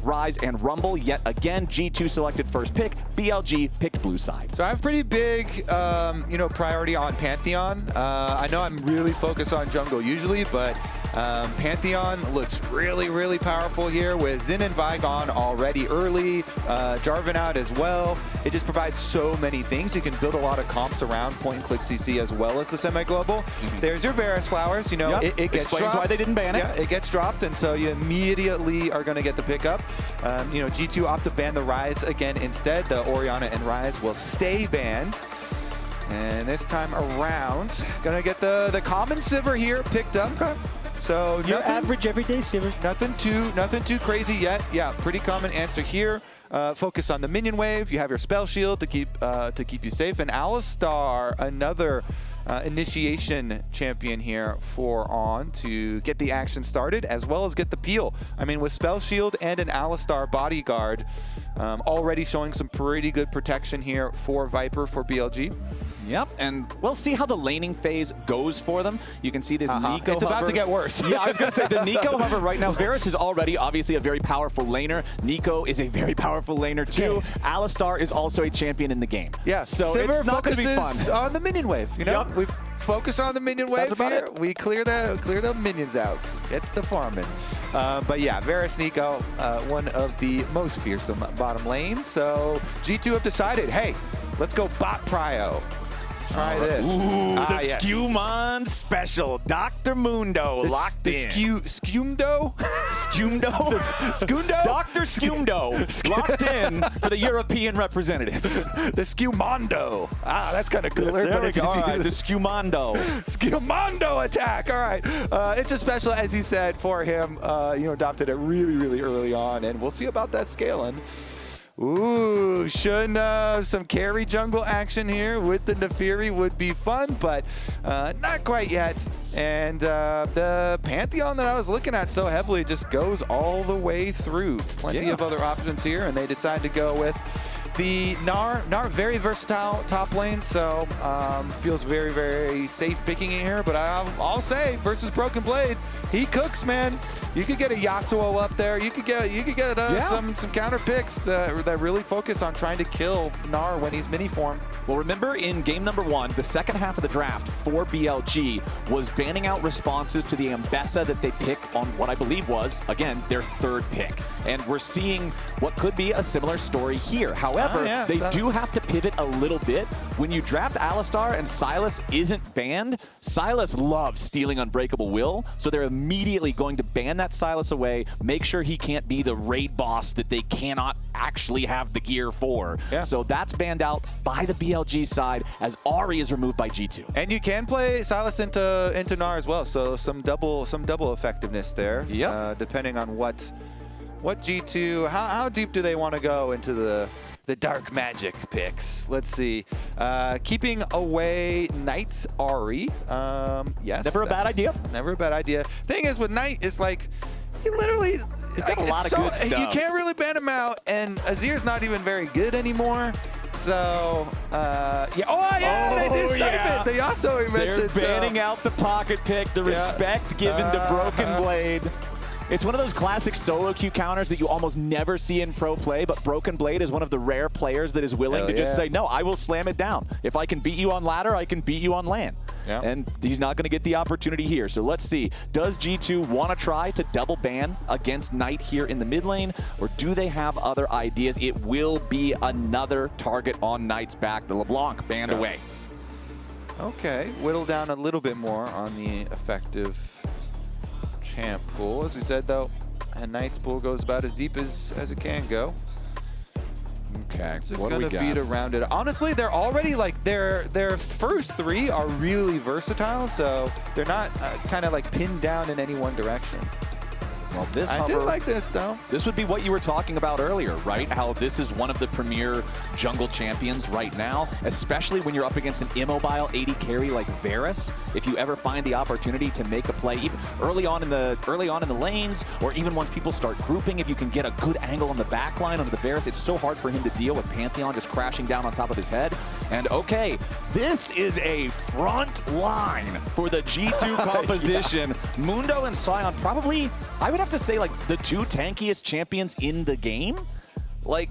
Rise, and Rumble. Yet again, G2 selected first pick. BLG picked blue side. So I have pretty big, priority on Pantheon. I know I'm really focused on jungle usually, but Pantheon looks really, really powerful here with Xin and Vigon already early, Jarvan out as well. It just provides so many things. You can build a lot of comps around point-and-click CC as well as the semi-global. There's your Varus flowers. You know, it gets Explains dropped. why they didn't ban it. Yeah, it gets dropped, and so you immediately are going to get the pickup. G2 opt to ban the Rise again instead. The Orianna and Rise will stay banned. And this time around, gonna get the common Sivir here picked up. Okay. So your average everyday Sivir. Nothing too crazy yet. Yeah, pretty common answer here. Focus on the minion wave. You have your spell shield to keep you safe. And Alistar, another initiation champion here for On to get the action started, as well as get the peel. I mean, with spell shield and an Alistar bodyguard, already showing some pretty good protection here for Viper for BLG. Yep, and we'll see how the laning phase goes for them. You can see this Neeko It's about to get worse. Yeah, I was going to say, the Neeko hover right now, Varus is already obviously a very powerful laner. Neeko is a very powerful laner too. Alistar is also a champion in the game. Yeah, so Sivir it's not going to be fun. On the minion wave, you know? Yep. We focus on the minion wave here. We clear the minions out. It's the farming. But yeah, Varus Neeko, one of the most fearsome bottom lanes. So G2 have decided, hey, let's go bot prio. Try this. Ooh, the SkewMond special. Dr. Mundo locked in. SkewMond? SkewMond? Skundo? Dr. SkewMond locked in for the European representatives. The SkewMondo. Ah, that's kind of cooler. There we go. All right, the SkewMondo. SkewMondo attack. All right. It's a special, as he said, for him. Adopted it really, really early on, and we'll see about that scaling. Ooh, shouldn't some carry jungle action here with the Nefiri would be fun, but not quite yet. And the Pantheon that I was looking at so heavily just goes all the way through. Plenty of other options here, and they decide to go with the Gnar. Gnar, very versatile top lane, so feels very, very safe picking it here. But I'll say, versus Broken Blade, he cooks, man. You could get a Yasuo up there. You could get some counter picks that really focus on trying to kill Gnar when he's mini form. Well, remember in game number 1, the second half of the draft for BLG was banning out responses to the Ambessa that they pick on what I believe was, again, their third pick. And we're seeing what could be a similar story here. However, they do have to pivot a little bit. When you draft Alistar and Sylas isn't banned, Sylas loves stealing Unbreakable Will, so they're immediately going to ban that Sylas away, make sure he can't be the raid boss that they cannot actually have the gear for. So that's banned out by the BLG side as Ahri is removed by G2. And you can play Sylas into Gnar as well, so some double effectiveness there. Depending on what G2, how deep do they want to go into the dark magic picks? Let's see. Keeping away Knight's Ahri. Yes. Never a bad idea. Never a bad idea. Thing is, with Knight, it's like, he literally... He's got a lot of good stuff. You can't really ban him out, and Azir's not even very good anymore. So, they did snipe it. They also mentioned. They're banning out the pocket pick, the respect given to Broken Blade. It's one of those classic solo queue counters that you almost never see in pro play, but Broken Blade is one of the rare players that is willing to just say, no, I will slam it down. If I can beat you on ladder, I can beat you on LAN. And he's not going to get the opportunity here. So let's see. Does G2 want to try to double ban against Knight here in the mid lane, or do they have other ideas? It will be another target on Knight's back. The LeBlanc banned away. Okay, whittle down a little bit more on the effective champ pool. As we said, though, a Knight's pool goes about as deep as it can go. Okay, so what do we got? Beat around it. Honestly, they're already like their first 3 are really versatile, so they're not kind of like pinned down in any one direction. Well, this I did like this, though. This would be what you were talking about earlier, right? How this is one of the premier jungle champions right now, especially when you're up against an immobile AD carry like Varus. If you ever find the opportunity to make a play, even early on in the lanes, or even once people start grouping, if you can get a good angle on the back line onto the Varus, it's so hard for him to deal with Pantheon just crashing down on top of his head. And okay, this is a front line for the G2 composition. Mundo and Sion probably, I would have have to say, like, the two tankiest champions in the game, like,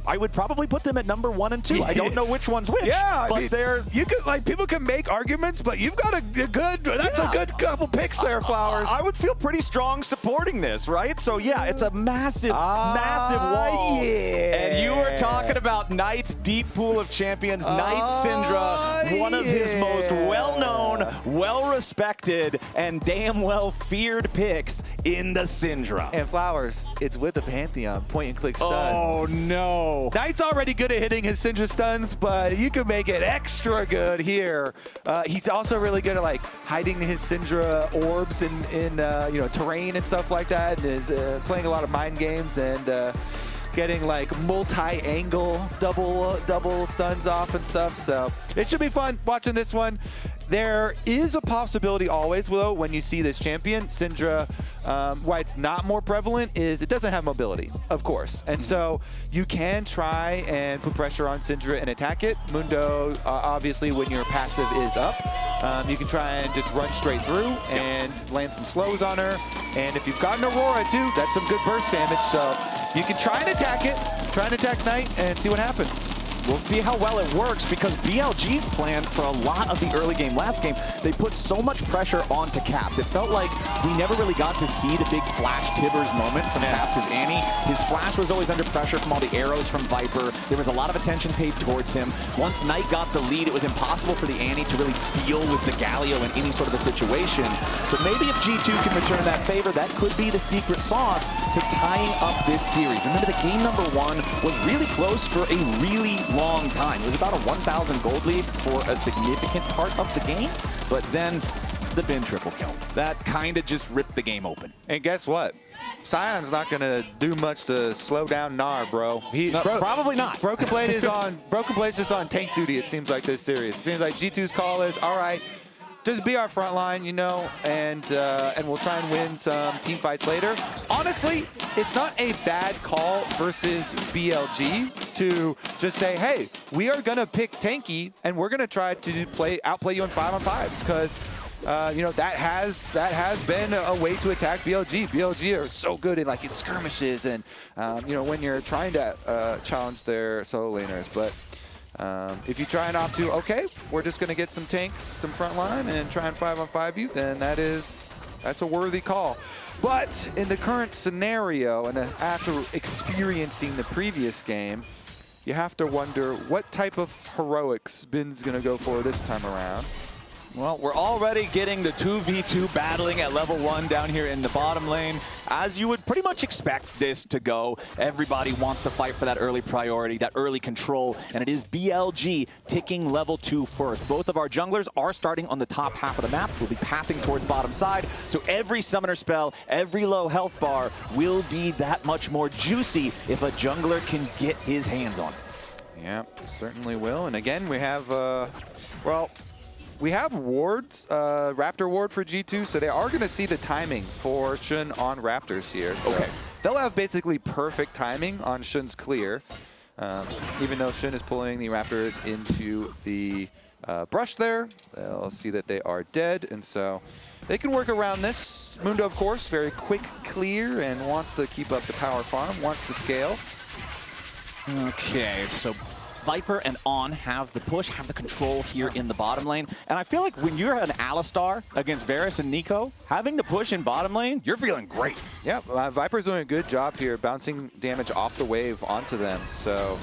I would probably put them at number 1 and 2. I don't know which one's which. Yeah, but I mean, they're... You could, like, people can make arguments, but you've got a good, that's a good couple picks there, Flowers. I would feel pretty strong supporting this, right? So yeah, it's a massive, massive wall. Yeah. And you were talking about Knight's deep pool of champions. Knight Syndra, one of his most well-known, well-respected, and damn well-feared picks in the Syndra. And Flowers, it's with the Pantheon, point and click stun. Oh no. Knight's already good at hitting his Syndra stuns, but you can make it extra good here. He's also really good at like hiding his Syndra orbs in you know, terrain and stuff like that, and is playing a lot of mind games and getting like multi-angle double stuns off and stuff. So it should be fun watching this one. There is a possibility always, though, when you see this champion, Syndra, why it's not more prevalent is it doesn't have mobility, of course. And so you can try and put pressure on Syndra and attack it. Mundo, obviously, when your passive is up, you can try and just run straight through and land some slows on her. And if you've got an Aurora, too, that's some good burst damage. So you can try and attack it, try and attack Knight, and see what happens. We'll see how well it works, because BLG's plan for a lot of the early game last game, they put so much pressure onto Caps. It felt like we never really got to see the big Flash Tibbers moment from Caps' Annie. His Flash was always under pressure from all the arrows from Viper. There was a lot of attention paid towards him. Once Knight got the lead, it was impossible for the Annie to really deal with the Galio in any sort of a situation. So maybe if G2 can return that favor, that could be the secret sauce to tying up this series. Remember, the game number 1 was really close for a really long time. It was about a 1,000 gold lead for a significant part of the game, but then the bin triple kill. That kind of just ripped the game open. And guess what? Sion's not going to do much to slow down Gnar, bro. Probably not. Broken Blade is on. Broken Blade's just on tank duty. It seems like this series. It seems like G2's call is, all right, just be our front line, you know, and we'll try and win some team fights later. Honestly, it's not a bad call versus BLG to just say, hey, we are gonna pick tanky and we're gonna try to outplay you in 5-on-5s, because you know, that has been a way to attack BLG. BLG are so good in like in skirmishes and you know, when you're trying to challenge their solo laners, but. If you try and opt to, okay, we're just going to get some tanks, some front line, and try and 5-on-5 you, then that's a worthy call. But in the current scenario, and after experiencing the previous game, you have to wonder what type of heroics Bin's going to go for this time around. Well, we're already getting the 2v2 battling at level 1 down here in the bottom lane. As you would pretty much expect this to go, everybody wants to fight for that early priority, that early control, and it is BLG ticking level 2 first. Both of our junglers are starting on the top half of the map. We'll be pathing towards bottom side, so every summoner spell, every low health bar will be that much more juicy if a jungler can get his hands on it. Yeah, certainly will. And again, we have, well, we have wards, Raptor ward for G2, so they are going to see the timing for Shun on Raptors here. So okay. They'll have basically perfect timing on Shun's clear, even though Shun is pulling the Raptors into the brush there. They'll see that they are dead, and so they can work around this. Mundo, of course, very quick clear and wants to keep up the power farm, wants to scale. Okay, so Viper and On have the push, have the control here in the bottom lane. And I feel like when you're an Alistar against Varus and Neeko, having the push in bottom lane, you're feeling great. Yeah, Viper's doing a good job here, bouncing damage off the wave onto them. So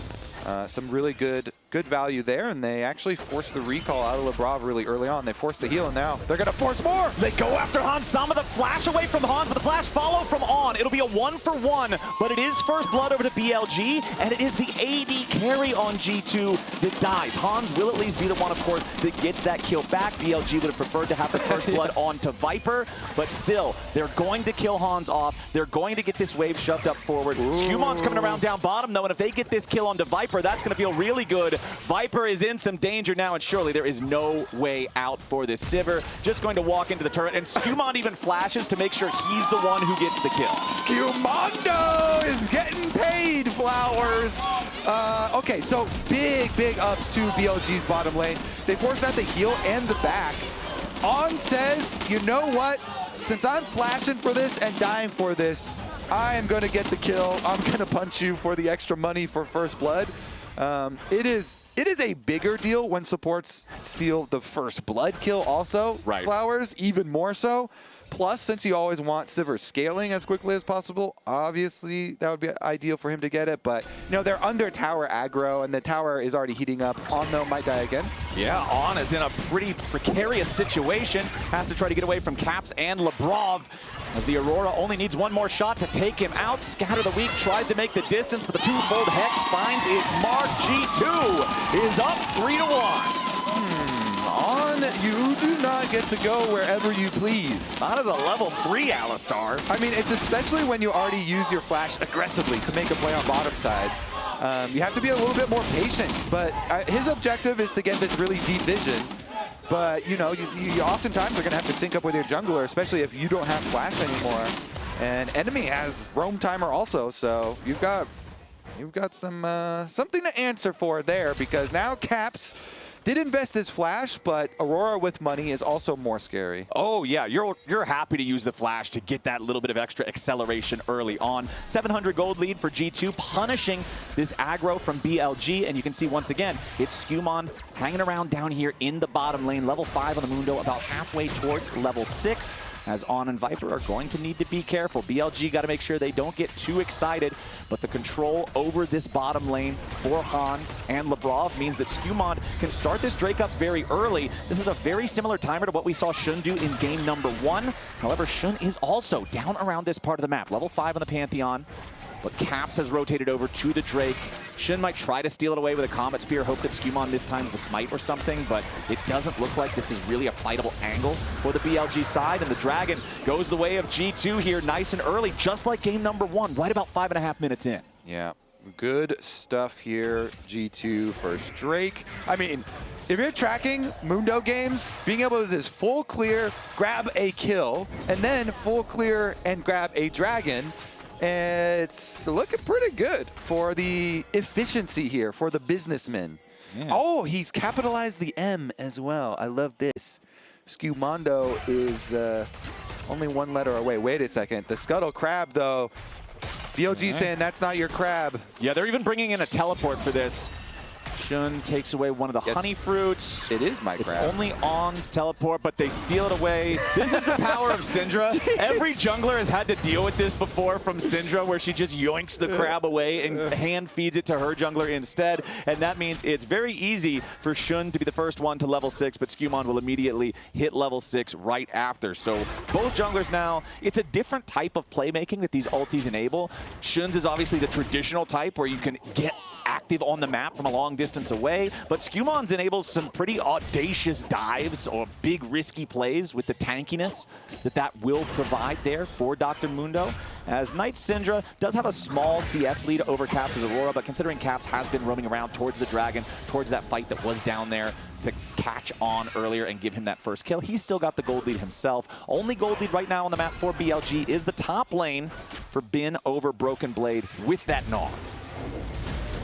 some really good value there, and they actually forced the recall out of Labrov really early on. They forced the heal, and now they're going to force more. They go after Hans Sama, the flash away from Hans, but the flash follow from On. It'll be a 1-for-1, but it is first blood over to BLG, and it is the AD carry on G2 that dies. Hans will at least be the one, of course, that gets that kill back. BLG would have preferred to have the first blood onto Viper, but still, they're going to kill Hans off. They're going to get this wave shoved up forward. SkewMond's coming around down bottom, though, and if they get this kill onto Viper, that's going to feel really good. Viper is in some danger now, and surely there is no way out for this Sivir. Just going to walk into the turret, and SkewMond even flashes to make sure he's the one who gets the kill. SkewMondo is getting paid, Flowers. Okay, so big ups to BLG's bottom lane. They forced out the heal and the back. On says, you know what? since I'm flashing for this and dying for this, I am going to get the kill. I'm going to punch you for the extra money for first blood. It is a bigger deal when supports steal the first blood kill also. Right. Flowers, even more so. Plus, since you always want Sivir scaling as quickly as possible, obviously that would be ideal for him to get it. But, you know, they're under tower aggro, and the tower is already heating up. On, though, might die again. Yeah, On is in a pretty precarious situation. Has to try to get away from Caps and Labrov, as the Aurora only needs one more shot to take him out. Scatter the Weak tries to make the distance, but the twofold Hex finds its mark. G2 is up 3-1. On, you do not get to go wherever you please. Not as a level 3 Alistar. I mean, it's especially when you already use your flash aggressively to make a play on bottom side. You have to be a little bit more patient, but his objective is to get this really deep vision. But, you know, you oftentimes are going to have to sync up with your jungler, especially if you don't have flash anymore. And enemy has roam timer also, so you've got some something to answer for there, because now Caps did invest his flash, but Aurora with money is also more scary. Oh yeah, you're happy to use the flash to get that little bit of extra acceleration early on. 700 gold lead for G2, punishing this aggro from BLG, and you can see once again, it's SkewMond hanging around down here in the bottom lane, level 5 on the Mundo, about halfway towards level 6. As On and Viper are going to need to be careful. BLG got to make sure they don't get too excited, but the control over this bottom lane for Hans and Labrov means that SkewMond can start this Drake up very early. This is a very similar timer to what we saw Shun do in game number 1. However, Shun is also down around this part of the map, level 5 on the Pantheon. But Caps has rotated over to the Drake. Shun might try to steal it away with a Comet Spear, hope that SkewMond this time with a Smite or something, but it doesn't look like this is really a fightable angle for the BLG side, and the Dragon goes the way of G2 here nice and early, just like game number 1, right about 5.5 minutes in. Yeah, good stuff here, G2 first Drake. I mean, if you're tracking Mundo games, being able to just full clear, grab a kill, and then full clear and grab a dragon, it's looking pretty good for the efficiency here for the businessmen. Yeah. Oh, he's capitalized the M as well. I love this. SkewMondo is only one letter away. Wait a second. The Scuttle Crab, though. BLG saying that's not your crab. Yeah, they're even bringing in a teleport for this. Shun takes away one of the honey fruits. It is my crab. It's only On's teleport, but they steal it away. This is the power of Syndra. Every jungler has had to deal with this before from Syndra, where she just yoinks the crab away and hand feeds it to her jungler instead. And that means it's very easy for Shun to be the first one to level 6, but SkewMond will immediately hit level 6 right after. So both junglers now, it's a different type of playmaking that these ultis enable. Shun's is obviously the traditional type where you can get active on the map from a long distance away, but SkewMond's enables some pretty audacious dives or big risky plays with the tankiness that will provide there for Dr. Mundo. As Knight Syndra does have a small CS lead over Caps' Aurora, but considering Caps has been roaming around towards the Dragon, towards that fight that was down there to catch On earlier and give him that first kill, he's still got the gold lead himself. Only gold lead right now on the map for BLG is the top lane for Bin over Broken Blade with that Gnar.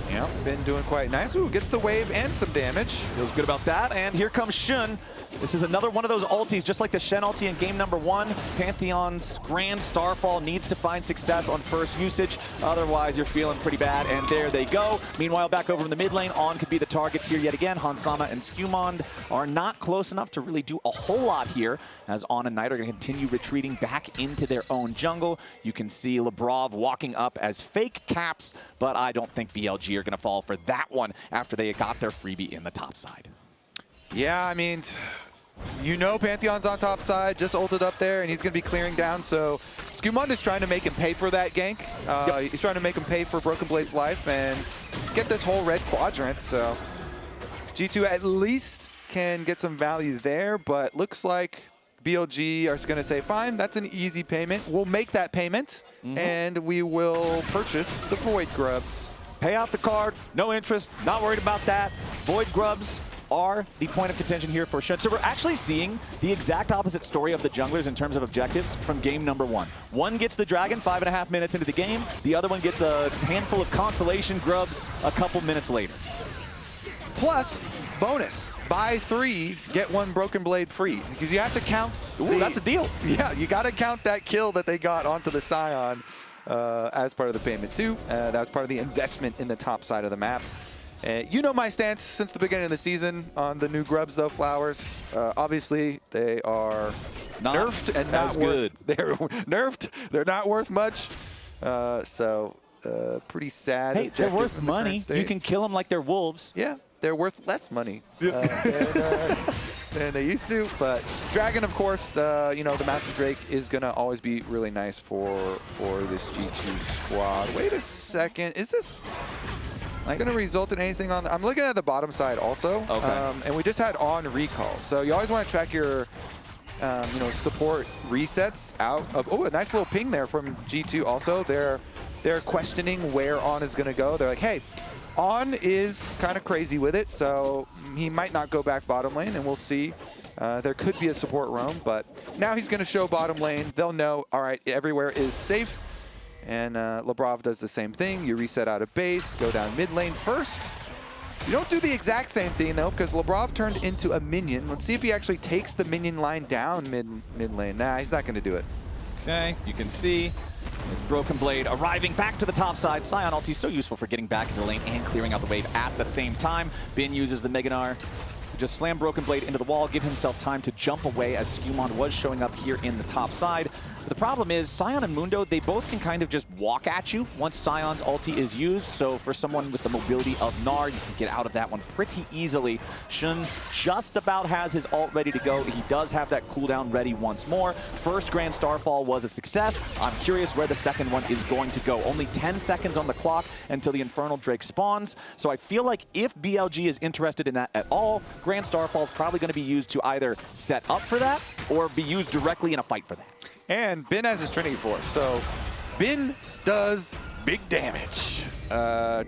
Yeah, been doing quite nice. Ooh, gets the wave and some damage. Feels good about that. And here comes Shun. This is another one of those ultis, just like the Shen ulti in game number 1. Pantheon's Grand Starfall needs to find success on first usage. Otherwise, you're feeling pretty bad. And there they go. Meanwhile, back over in the mid lane, On could be the target here yet again. Hansama and SkewMond are not close enough to really do a whole lot here, as On and Knight are going to continue retreating back into their own jungle. You can see Labrov walking up as fake Caps, but I don't think BLG are going to fall for that one after they got their freebie in the top side. Yeah, I mean, you know Pantheon's on top side, just ulted up there, and he's going to be clearing down, so SkewMond is trying to make him pay for that gank. He's trying to make him pay for Broken Blade's life and get this whole red quadrant, so G2 at least can get some value there, but looks like BLG are going to say, fine, that's an easy payment. We'll make that payment, and we will purchase the Void Grubs. Pay out the card, no interest, not worried about that. Void Grubs are the point of contention here for Shun. So we're actually seeing the exact opposite story of the junglers in terms of objectives from game number 1. One gets the Dragon 5.5 minutes into the game. The other one gets a handful of consolation grubs a couple minutes later. Plus, bonus, buy 3, get 1 Broken Blade free. Because you have to count. Ooh, that's a deal. Yeah, you got to count that kill that they got onto the Sion as part of the payment too. That was part of the investment in the top side of the map. You know my stance since the beginning of the season on the new grubs, though, Flowers. Obviously, they are nerfed and not good. They're nerfed. They're not worth much. Pretty sad. Hey, they're worth money. You can kill them like they're wolves. Yeah, they're worth less money than they used to. But Dragon, of course, you know, the Mountain Drake is going to always be really nice for this G2 squad. Wait a second. Is this going to result in anything on I'm looking at the bottom side also. Okay. And we just had on recall. So you always want to track your you know, support resets out of. Oh, a nice little ping there from G2 also. They're questioning where On is going to go. They're like, hey, On is kind of crazy with it, so he might not go back bottom lane, and we'll see. There could be a support roam, but now he's going to show bottom lane. They'll know, all right, everywhere is safe. And Labrov does the same thing. You reset out of base, go down mid lane first. You don't do the exact same thing, though, because Labrov turned into a minion. Let's see if he actually takes the minion line down mid lane. Nah, he's not going to do it. Okay, you can see with Broken Blade arriving back to the top side. Sion ulti so useful for getting back into the lane and clearing out the wave at the same time. Bin uses the Mega Gnar to just slam Broken Blade into the wall, give himself time to jump away as SkewMond was showing up here in the top side. But the problem is, Sion and Mundo, they both can kind of just walk at you once Sion's ulti is used. So for someone with the mobility of Gnar, you can get out of that one pretty easily. Shun just about has his ult ready to go. He does have that cooldown ready once more. First Grand Starfall was a success. I'm curious where the second one is going to go. Only 10 seconds on the clock until the Infernal Drake spawns. So I feel like if BLG is interested in that at all, Grand Starfall is probably going to be used to either set up for that or be used directly in a fight for that. And Bin has his Trinity Force, so Bin does big damage.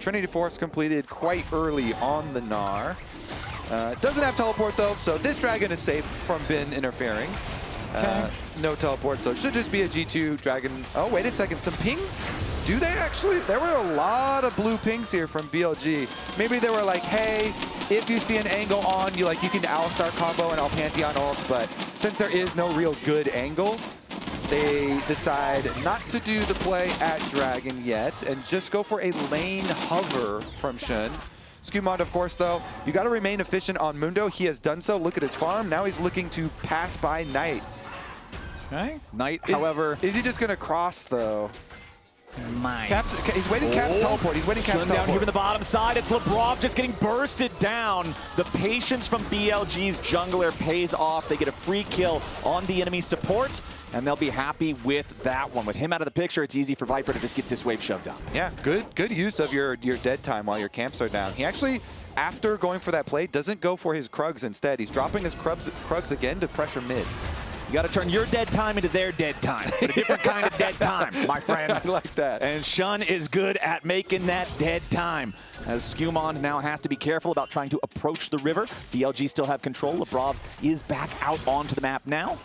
Trinity Force completed quite early on the Gnar. Doesn't have teleport though, so this Dragon is safe from Bin interfering. No teleport, so it should just be a G2 Dragon. Oh, wait a second, some pings? Do they actually? There were a lot of blue pings here from BLG. Maybe they were like, hey, if you see an angle on, you can Alistar combo and I'll Pantheon ult, but since there is no real good angle, they decide not to do the play at Dragon yet and just go for a lane hover from Shun. SkewMond, of course, though, you got to remain efficient on Mundo. He has done so. Look at his farm. Now he's looking to pass by Knight. Okay. Knight, however... Is he just going to cross, though? He's waiting Oh. Cap's teleport. He's waiting Cap's teleport. Down here in the bottom side. It's Labrov just getting bursted down. The patience from BLG's jungler pays off. They get a free kill on the enemy support, and they'll be happy with that one. With him out of the picture, it's easy for Viper to just get this wave shoved down. Yeah, good use of your dead time while your camps are down. He actually, after going for that play, doesn't go for his Krugs instead. He's dropping his Krugs again to pressure mid. You got to turn your dead time into their dead time, but a different kind of dead time, my friend. I like that. And Shun is good at making that dead time. As SkewMond now has to be careful about trying to approach the river. BLG still have control. Labrov is back out onto the map now.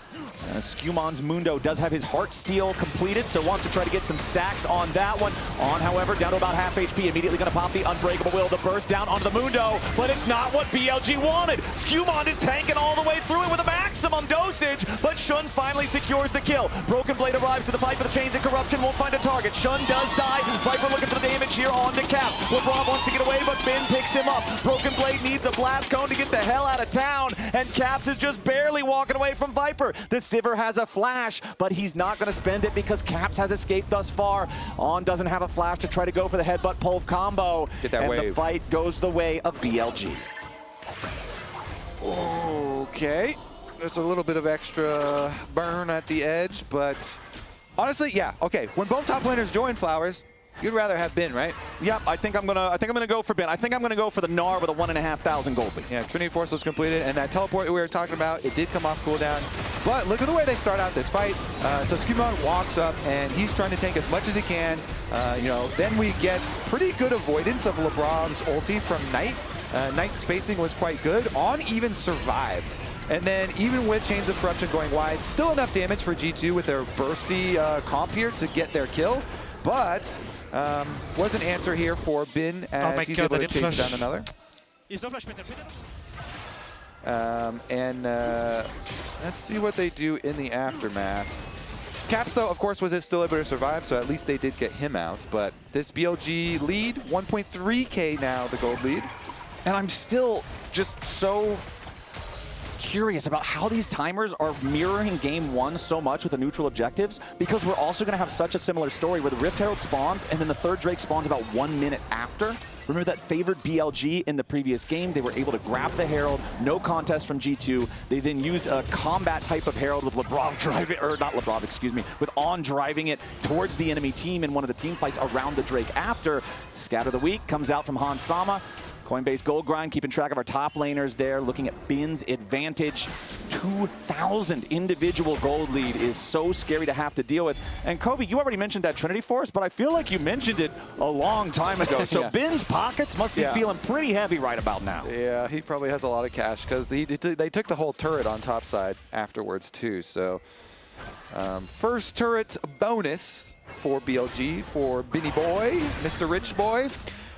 SkewMond's Mundo does have his Heart Steal completed, so wants to try to get some stacks on that one. On, however, down to about half HP. Immediately going to pop the Unbreakable Will, the burst down onto the Mundo, but it's not what BLG wanted. SkewMond is tanking all the way through it with a maximum dosage, but Shun finally secures the kill. Broken Blade arrives to the fight for the Chains and Corruption, won't find a target. Shun does die. Viper looking for the damage here on to Cap. Labrov wants to get away, but Bin picks him up. Broken Blade needs a blast cone to get the hell out of town, and Caps is just barely walking away from Viper. The Sivir has a flash, but he's not going to spend it because Caps has escaped thus far. On doesn't have a flash to try to go for the headbutt Pulve combo. Get that and wave. The fight goes the way of BLG. Okay. There's a little bit of extra burn at the edge, but honestly, yeah, okay. When both top laners join Flowers, you'd rather have Bin, right? Yep, I think I'm gonna go for Bin. I think I'm gonna go for the Gnar with a 1,500 gold lead. Yeah, Trinity Force was completed, and that teleport we were talking about, it did come off cooldown. But look at the way they start out this fight. So SkewMond walks up, and he's trying to tank as much as he can. You know, then we get pretty good avoidance of Labrov's ulti from Knight. Knight's spacing was quite good. On even survived. And then even with Chains of Corruption going wide, still enough damage for G2 with their bursty comp here to get their kill. But was an answer here for Bin as he's able to chase down another. He's no flash Peter. Let's see what they do in the aftermath. Caps, though, of course, was still able to survive, so at least they did get him out. But this BLG lead, 1.3K now, the gold lead. And I'm still just so curious about how these timers are mirroring game one so much with the neutral objectives, because we're also going to have such a similar story where the Rift Herald spawns and then the third Drake spawns about 1 minute after. Remember that favored BLG in the previous game? They were able to grab the Herald, no contest from G2. They then used a combat type of Herald with Labrov driving, or not Labrov, excuse me, with On driving it towards the enemy team in one of the team fights around the Drake after. Scout of the week comes out from Han Sama. Coinbase Gold Grind, keeping track of our top laners there, looking at Bin's advantage. 2,000 individual gold lead is so scary to have to deal with. And Kobe, you already mentioned that Trinity Force, but I feel like you mentioned it a long time ago. So yeah. Bin's pockets must be feeling pretty heavy right about now. Yeah, he probably has a lot of cash because they took the whole turret on top side afterwards too. So first turret bonus for BLG for Binny Boy, Mr. Rich Boy.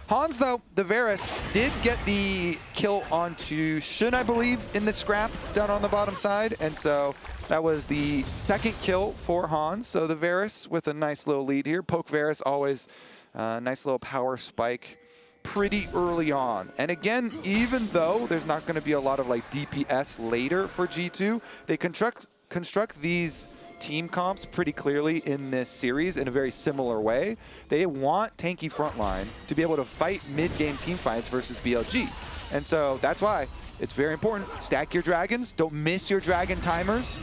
Hans, though, the Varus did get the kill onto Sion, I believe, in the scrap down on the bottom side. And so that was the second kill for Hans. So the Varus with a nice little lead here. Poke Varus, always nice little power spike pretty early on. And again, even though there's not going to be a lot of like DPS later for G2, they construct these team comps pretty clearly in this series in a very similar way. They want tanky frontline to be able to fight mid-game team fights versus BLG. And so that's why it's very important. Stack your dragons, don't miss your dragon timers,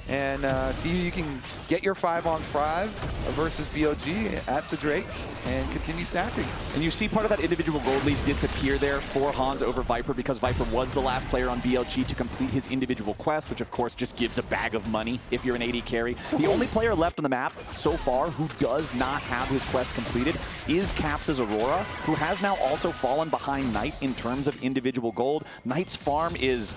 and see if you can get your 5-on-5 versus BLG at the Drake and continue stacking. And you see part of that individual gold lead disappear there for Hans over Viper, because Viper was the last player on BLG to complete his individual quest, which of course just gives a bag of money if you're an AD carry. The only player left on the map so far who does not have his quest completed is Caps' Aurora, who has now also fallen behind Knight in terms of individual gold. Knight's farm is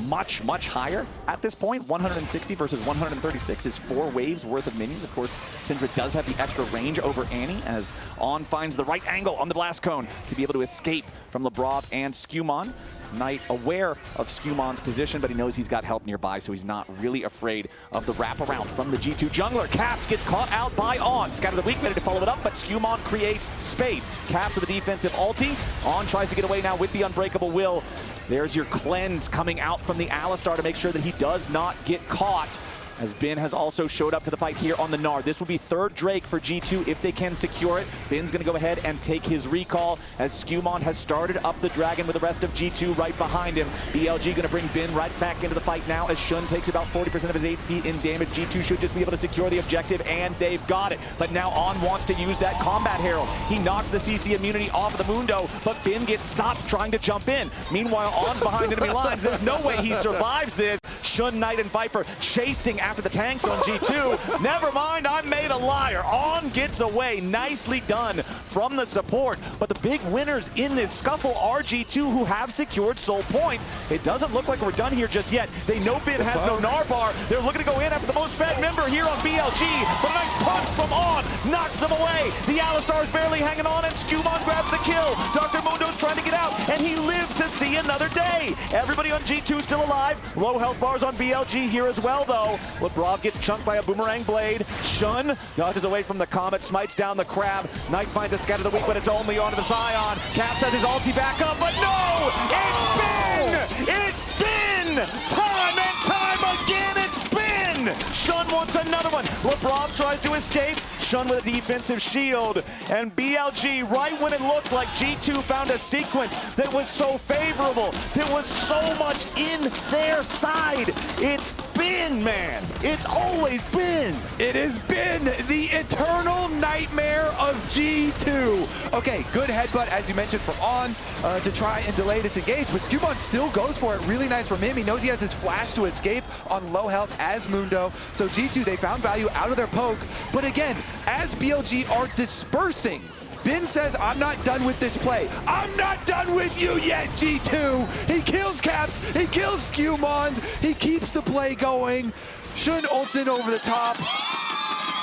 much higher at this point. 160 versus 136 is 4 waves worth of minions. Of course, Syndra does have the extra range over Annie as On finds the right angle on the blast cone to be able to escape from Labrov and SkewMond. Knight aware of SkewMond's position, but he knows he's got help nearby, so he's not really afraid of the wraparound from the G2 jungler. Caps gets caught out by On. Scout of the week, ready to follow it up, but SkewMond creates space. Caps with a defensive ulti. On tries to get away now with the Unbreakable Will. There's your cleanse coming out from the Alistar to make sure that he does not get caught, as Bin has also showed up to the fight here on the Gnar. This will be third Drake for G2 if they can secure it. Bin's going to go ahead and take his recall as SkewMond has started up the Dragon with the rest of G2 right behind him. BLG going to bring Bin right back into the fight now as Shun takes about 40% of his HP in damage. G2 should just be able to secure the objective, and they've got it. But now On wants to use that Combat Herald. He knocks the CC immunity off of the Mundo, but Bin gets stopped trying to jump in. Meanwhile, On's behind enemy lines. There's no way he survives this. Shun, Knight, and Viper chasing after the tanks on G2. Never mind, I'm made a liar. On gets away. Nicely done from the support. But the big winners in this scuffle are G2, who have secured soul points. It doesn't look like we're done here just yet. They know Bin has no Narvar. They're looking to go in after the most fed member here on BLG. But a nice punch from On knocks them away. The Alistar is barely hanging on, and SkewMond grabs the kill. Dr. Mundo's trying to get out, and he lives to see another day. Everybody on G2 still alive. Low health bars on BLG here as well, though. Labrov gets chunked by a boomerang blade. Shun dodges away from the Comet, smites down the Crab. Knight finds a Scout of the week, but it's only onto the Sion. Caps has his ulti back up, but no! It's Bin! It's Bin! Time and time again, it's Bin! Shun wants another one. Labrov tries to escape. Shun with a defensive shield. And BLG, right when it looked like G2 found a sequence that was so favorable, there was so much in their side. It's Bin, man. It's always Bin. It has been the eternal nightmare of G2. Okay, good headbutt, as you mentioned, from On to try and delay this engage, but SkewMond still goes for it. Really nice from him. He knows he has his flash to escape on low health as Mundo. So G2, they found value out of their poke. But again, as BLG are dispersing, Bin says, I'm not done with this play. I'm not done with you yet, G2. He kills Caps, he kills SkewMond, he keeps the play going. Shun ults in over the top.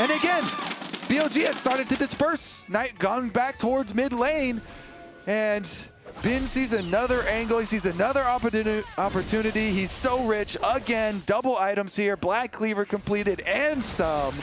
And again, BLG had started to disperse. Knight gone back towards mid lane. And Ben sees another angle. He sees another opportunity. He's so rich. Again, double items here. Black Cleaver completed and some.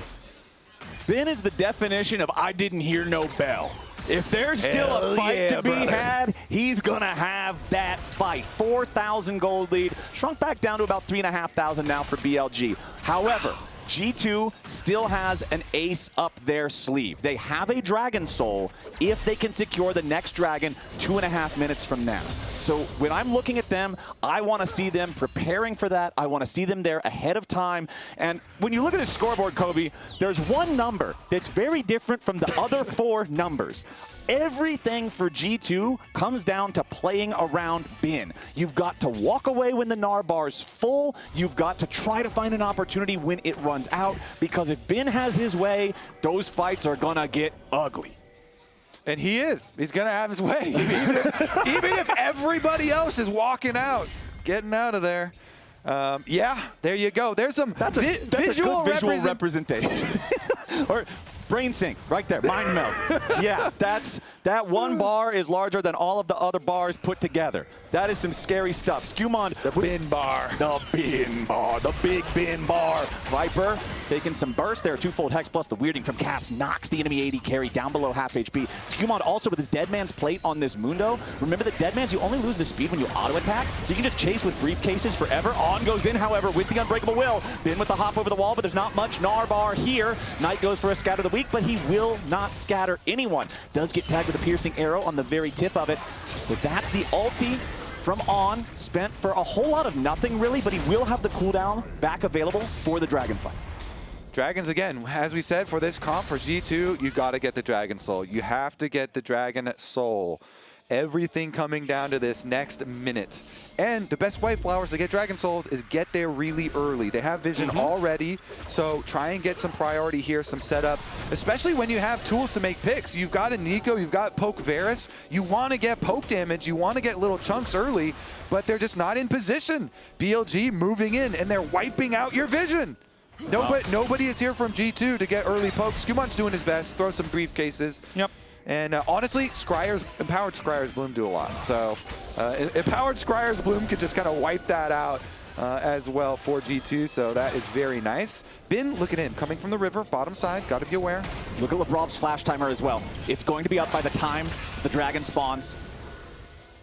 Ben is the definition of I didn't hear no bell. If there's still a fight to be had, he's going to have that fight. 4,000 gold lead. Shrunk back down to about 3,500 now for BLG. However, G2 still has an ace up their sleeve. They have a Dragon Soul if they can secure the next dragon 2.5 minutes from now. So when I'm looking at them, I want to see them preparing for that. I want to see them there ahead of time. And when you look at the scoreboard, Kobe, there's one number that's very different from the other 4 numbers. Everything for G2 comes down to playing around Ben. You've got to walk away when the Gnar bar's full. You've got to try to find an opportunity when it runs out, because if Ben has his way, those fights are gonna get ugly. And he is. He's gonna have his way. Even if everybody else is walking out, getting out of there. Yeah, there you go. There's some that's a good visual representation. Or brain sync, right there, mind meld. Yeah, that one bar is larger than all of the other bars put together. That is some scary stuff. SkewMond, the bin bar. The bin bar, the big bin bar. Viper taking some burst there, twofold hex plus the weirding from Caps knocks the enemy AD carry down below half HP. SkewMond also with his Dead Man's Plate on this Mundo. Remember the Dead Man's, you only lose the speed when you auto attack, so you can just chase with briefcases forever. On goes in, however, with the Unbreakable Will. Bin with the hop over the wall, but there's not much Gnar bar here. Knight goes for a scatter of the week, but he will not scatter anyone. Does get tagged with a piercing arrow on the very tip of it. So that's the ulti from On, spent for a whole lot of nothing really, but he will have the cooldown back available for the Dragon fight. Dragons, again, as we said, for this comp, for G2, you got to get the Dragon Soul. You have to get the Dragon Soul. Everything coming down to this next minute. And the best way, Flowers, to get Dragon Souls is get there really early. They have vision already, so try and get some priority here, some setup, especially when you have tools to make picks. You've got a Neeko, you've got poke Varus. You want to get poke damage, you want to get little chunks early, but they're just not in position. BLG moving in, and they're wiping out your vision. Nobody is here from G2 to get early pokes. SkewMond's doing his best, throw some briefcases. Yep. And honestly, Empowered Scryer's Bloom do a lot. So Empowered Scryer's Bloom could just kind of wipe that out as well for G2. So that is very nice. Bin looking in, coming from the river, bottom side, got to be aware. Look at Labrov's flash timer as well. It's going to be up by the time the dragon spawns.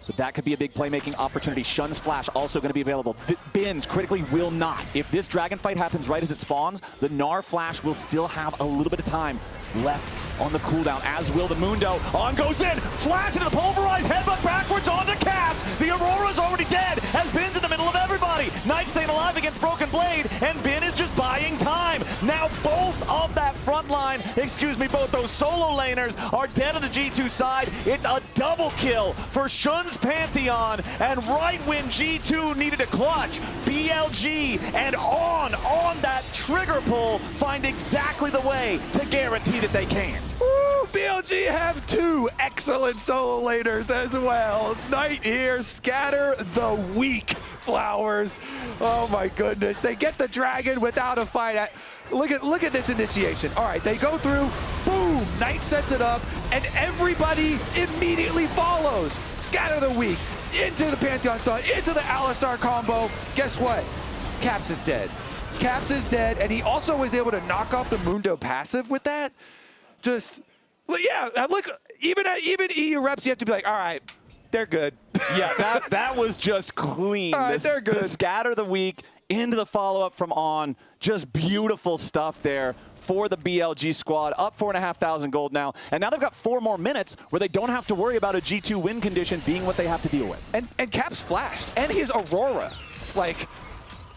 So that could be a big playmaking opportunity. Shun's flash also going to be available. Bin's critically will not. If this dragon fight happens right as it spawns, the Gnar flash will still have a little bit of time left on the cooldown, as will the Mundo. On goes in, flash into the pulverized headbutt backwards onto Caps. The Aurora's already dead, as Bin's in the middle of everybody. Knight staying alive against Broken Blade, and Bin is just buying time. Now both of that front line, both those solo laners are dead on the G2 side. It's a double kill for Shun's Pantheon, and right when G2 needed a clutch, BLG and on that trigger pull find exactly the way to guarantee that they can't. Woo, BLG have 2 excellent solo laners as well. Knight here, scatter the weak, Flowers. Oh my goodness, they get the dragon without a fight. Look at this initiation. All right, they go through, boom, Knight sets it up, and everybody immediately follows. Scatter the weak, into the Pantheon Sun, into the Alistar combo. Guess what? Caps is dead. Caps is dead, and he also was able to knock off the Mundo passive with that. Just, yeah, look, even EU reps, you have to be like, all right, they're good. Yeah, that was just clean. All right, they're good. The scatter the weak into the follow-up from On. Just beautiful stuff there for the BLG squad. Up 4,500 gold now. And now they've got 4 more minutes where they don't have to worry about a G2 win condition being what they have to deal with. And Caps flashed, and his Aurora. Like,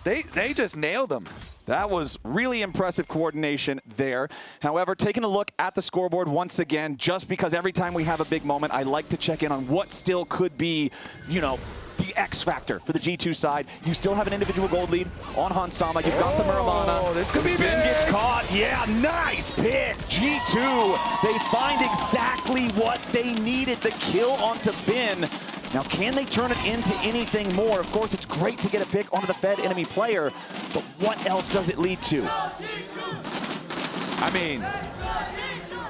they just nailed him. That was really impressive coordination there. However, taking a look at the scoreboard once again, just because every time we have a big moment, I like to check in on what still could be, you know, the X factor for the G2 side. You still have an individual gold lead on Hansama. You've got the Muramana. Oh, this could be big. Ben gets caught. Yeah, nice pick. G2, they find exactly what they needed. The kill onto Ben. Now, can they turn it into anything more? Of course, it's great to get a pick onto the fed enemy player, but what else does it lead to? I mean,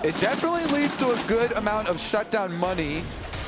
it definitely leads to a good amount of shutdown money.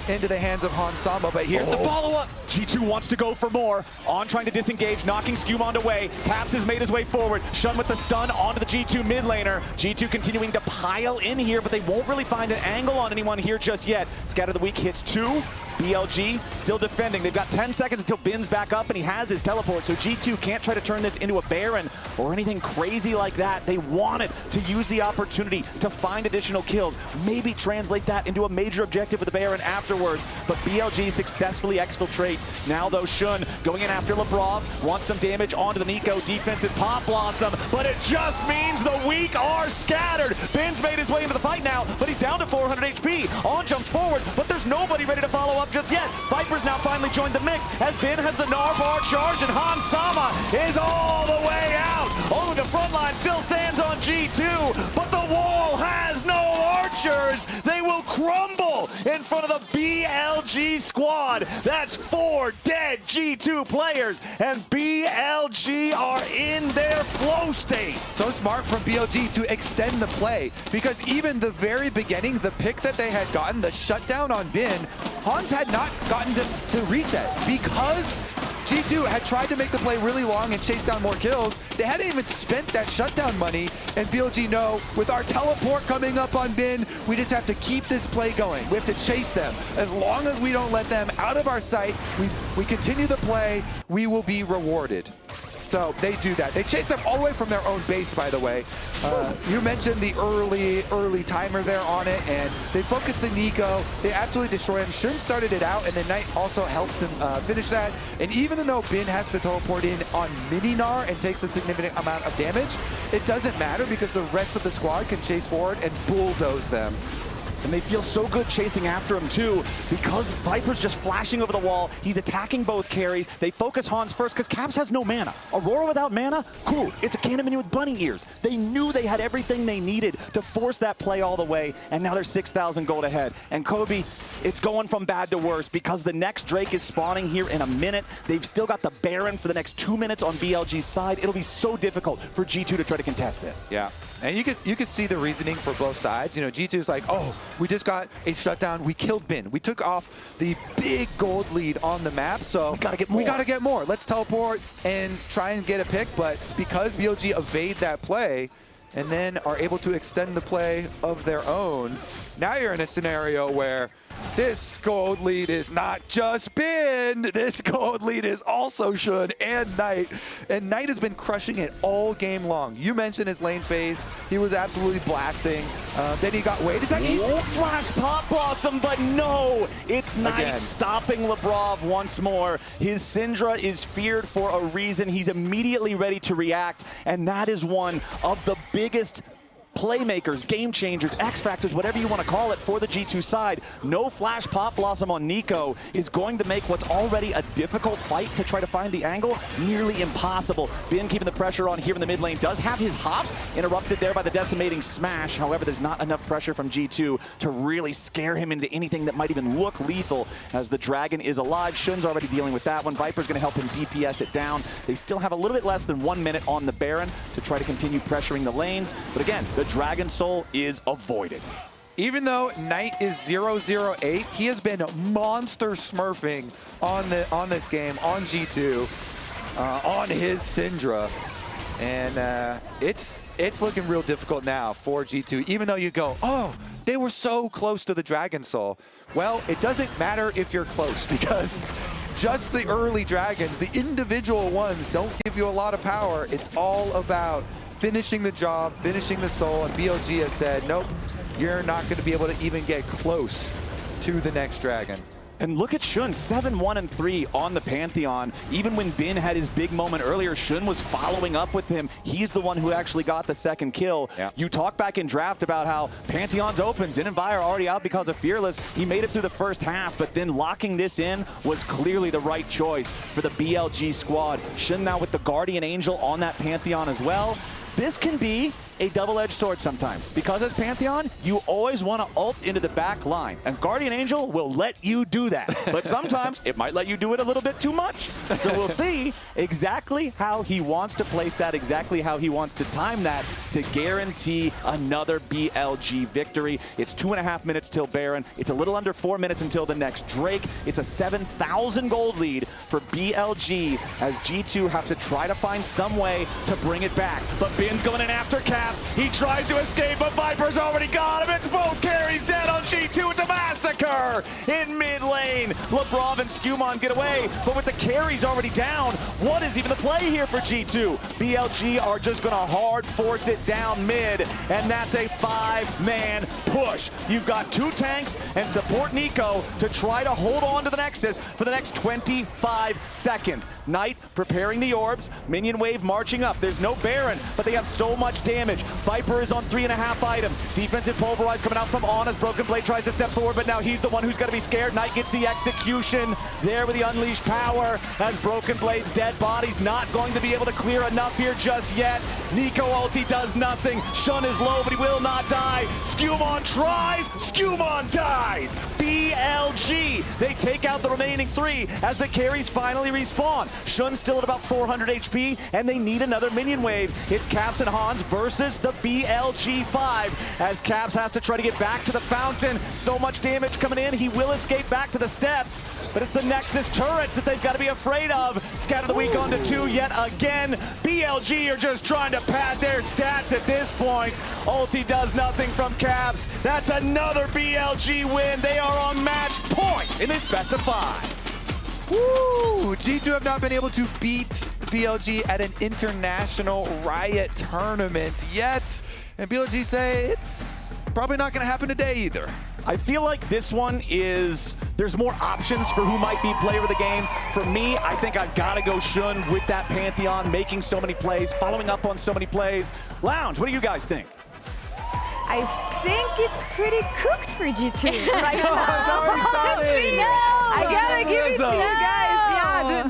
into the hands of Han Sama, but here's the follow-up. G2 wants to go for more. On trying to disengage, knocking SkewMond away. Caps has made his way forward. Shun with the stun onto the G2 mid laner. G2 continuing to pile in here, but they won't really find an angle on anyone here just yet. Scatter the Weak hits 2. BLG still defending. They've got 10 seconds until Bin's back up and he has his teleport, so G2 can't try to turn this into a Baron or anything crazy like that. They wanted to use the opportunity to find additional kills, maybe translate that into a major objective with the Baron afterwards, but BLG successfully exfiltrates. Now though, Shun going in after Labrov, wants some damage onto the Neeko defensive Pop Blossom, but it just means the Weak are scattered. Bin's made his way into the fight now, but he's down to 400 HP. On jumps forward, but there's nobody ready to follow up just yet. Viper's now finally joined the mix as Bin has the Gnar bar charged and Han Sama is all the way out. Only the front line still stands on G2, but the wall has no archers. They will crumble in front of the BLG squad. That's 4 dead G2 players, and BLG are in their flow state. So smart from BLG to extend the play, because even the very beginning, the pick that they had gotten, the shutdown on Bin, Hans had not gotten to reset because G2 had tried to make the play really long and chase down more kills. They hadn't even spent that shutdown money, and BLG know, with our teleport coming up on Bin, we just have to keep this play going. We have to chase them. As long as we don't let them out of our sight, we continue the play, we will be rewarded. So they do that. They chase them all the way from their own base, by the way. You mentioned the early timer there on it, and they focus the Neeko. They absolutely destroy him. Shun started it out, and then Knight also helps him finish that. And even though Bin has to teleport in on Mini Gnar and takes a significant amount of damage, it doesn't matter because the rest of the squad can chase forward and bulldoze them. And they feel so good chasing after him too, because Viper's just flashing over the wall. He's attacking both carries. They focus Hans first because Caps has no mana. Aurora without mana? Cool. It's a cannon minion with bunny ears. They knew they had everything they needed to force that play all the way, and now they're 6,000 gold ahead. And Kobe, it's going from bad to worse because the next Drake is spawning here in a minute. They've still got the Baron for the next 2 minutes on BLG's side. It'll be so difficult for G2 to try to contest this. Yeah, and you could see the reasoning for both sides. You know, G2's like, oh, we just got a shutdown. We killed Bin. We took off the big gold lead on the map, so we gotta get more. We gotta get more. Let's teleport and try and get a pick, but because BLG evade that play and then are able to extend the play of their own, now you're in a scenario where this gold lead is not just Bin, this gold lead is also Shun and Knight. And Knight has been crushing it all game long. You mentioned his lane phase. He was absolutely blasting. Then he got, wait a second. Flash Pop Blossom, but no! It's Knight stopping Labrov once more. His Syndra is feared for a reason. He's immediately ready to react, and that is one of the biggest playmakers, game changers, X factors, whatever you want to call it, for the G2 side. No Flash Pop Blossom on Neeko is going to make what's already a difficult fight to try to find the angle nearly impossible. Bin keeping the pressure on here in the mid lane, does have his hop interrupted there by the decimating smash. However, there's not enough pressure from G2 to really scare him into anything that might even look lethal, as the Dragon is alive. Shun's already dealing with that one. Viper's going to help him DPS it down. They still have a little bit less than 1 minute on the Baron to try to continue pressuring the lanes, but again, the Dragon Soul is avoided. Even though Knight is 0-0-8, he has been monster smurfing on this game, on G2, on his Syndra. And it's looking real difficult now for G2, even though you go, oh, they were so close to the Dragon Soul. Well, it doesn't matter if you're close, because just the early dragons, the individual ones, don't give you a lot of power. It's all about finishing the job, finishing the soul, and BLG has said, nope, you're not going to be able to even get close to the next dragon. And look at Shun, 7-1-3 on the Pantheon. Even when Bin had his big moment earlier, Shun was following up with him. He's the one who actually got the second kill. Yeah. You talked back in draft about how Pantheon's open. Xin and Vi are already out because of Fearless. He made it through the first half, but then locking this in was clearly the right choice for the BLG squad. Shun now with the Guardian Angel on that Pantheon as well. This can be a double-edged sword sometimes. Because as Pantheon, you always want to ult into the back line. And Guardian Angel will let you do that. But sometimes it might let you do it a little bit too much. So we'll see exactly how he wants to place that, exactly how he wants to time that to guarantee another BLG victory. It's 2.5 minutes till Baron. It's a little under 4 minutes until the next Drake. It's a 7,000 gold lead for BLG as G2 have to try to find some way to bring it back. But Bin's going in after Caps. He tries to escape, but Viper's already got him. It's both carries dead on G2. It's a massacre in mid lane. Labrov and SkewMond get away, but with the carries already down, what is even the play here for G2? BLG are just going to hard force it down mid, and that's a 5-man push. You've got 2 tanks and support Neeko to try to hold on to the Nexus for the next 25 seconds. Knight preparing the orbs, minion wave marching up. There's no Baron, but they have so much damage. Viper is on 3.5 items. Defensive pulverize coming out from On as Broken Blade tries to step forward, but now he's the one who's going to be scared. Knight gets the execution there with the unleashed power as Broken Blade's dead body's not going to be able to clear enough here just yet. Neeko ulti does nothing. Shun is low, but he will not die. SkewMond tries, SkewMond dies. BLG, they take out the remaining 3 as the carries finally respawn. Shun's still at about 400 HP, and they need another minion wave. It's Caps and Hans versus the BLG 5 as Caps has to try to get back to the fountain. So much damage coming in, he will escape back to the steps, but it's the Nexus turrets that they've got to be afraid of. Scatter the weak onto 2 yet again. BLG are just trying to pad their stats at this point. Ulti does nothing from Caps. That's another BLG win. They are on match point in this best of 5. Woo! G2 have not been able to beat BLG at an international Riot tournament yet. And BLG say it's probably not going to happen today either. I feel like this one is, there's more options for who might be player of the game. For me, I think I've got to go Shun with that Pantheon, making so many plays, following up on so many plays. Lounge, what do you guys think? I think it's pretty cooked for G2 right now. It's already started. Honestly, I gotta give it to you guys.